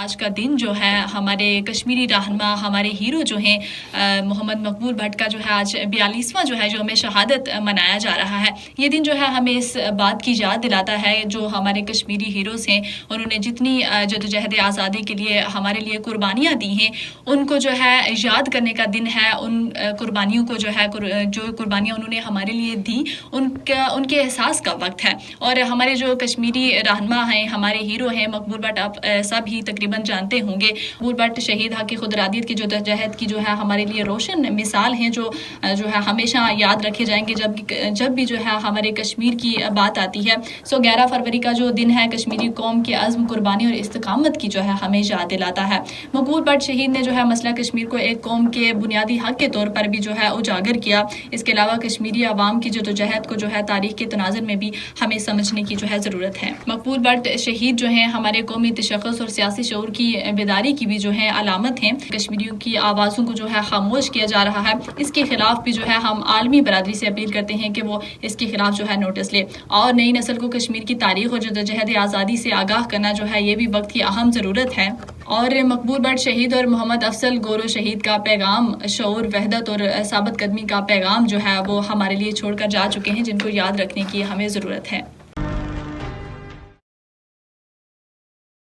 آج کا دن جو ہے ہمارے کشمیری رہنما ہمارے ہیرو جو ہیں محمد مقبول بٹ کا جو ہے آج 42واں جو ہے یوم شہادت منایا جا رہا ہے۔ یہ دن جو ہے ہمیں اس بات کی یاد دلاتا ہے جو ہمارے کشمیری ہیروز ہیں، انہوں نے جتنی جدوجہد آزادی کے لیے ہمارے لیے قربانیاں دی ہیں، ان کو جو ہے یاد کرنے کا دن ہے۔ ان قربانیوں کو جو ہے جو قربانیاں انہوں نے ہمارے لیے دی ان کے احساس کا وقت ہے۔ اور ہمارے جو کشمیری رہنما ہیں، ہمارے ہیرو ہیں مقبول بٹ، آپ سب ہی تقریباً جانتے ہوں گے۔ مقبول بٹ شہید حق خودارادیت کی جدوجہد کی جو ہے ہمارے لیے روشن مثال ہیں، جو ہے ہمیشہ یاد رکھے جائیں گے جب بھی جو ہے ہمارے کشمیر کی بات آتی ہے۔ 11 فروری کا جو دن ہے کشمیری قوم کے عزم، قربانی اور استقامت کی جو ہے ہمیں یاد دلاتا ہے۔ مقبول بٹ شہید نے جو ہے مسئلہ کشمیر کو ایک قوم کے بنیادی حق کے طور پر بھی جو ہے اجاگر کیا۔ اس کے علاوہ کشمیری عوام کی جدوجہد کو جو ہے تاریخ کے تناظر میں بھی ہمیں سمجھنے کی جو ہے ضرورت ہے۔ مقبول بٹ شہید جو ہیں ہمارے قومی تشخص اور سیاسی شعور کی بیداری کی بھی جو ہے علامت ہیں۔ کشمیریوں کی آوازوں کو جو ہے خاموش کیا جا رہا ہے، اس کے خلاف بھی جو ہے ہم عالمی برادری سے اپیل کرتے ہیں کہ وہ اس کے خلاف جو ہے نوٹس لے، اور نئی نسل کو کشمیر کی تاریخ اور جدوجہد آزادی سے آگاہ کرنا جو ہے یہ بھی وقت کی اہم ضرورت ہے۔ اور مقبول بٹ شہید اور محمد افضل گورو شہید کا پیغام شعور، وحدت اور ثابت قدمی کا پیغام جو ہے وہ ہمارے لیے چھوڑ کر جا چکے ہیں، جن کو یاد رکھنے کی ہمیں ضرورت ہے۔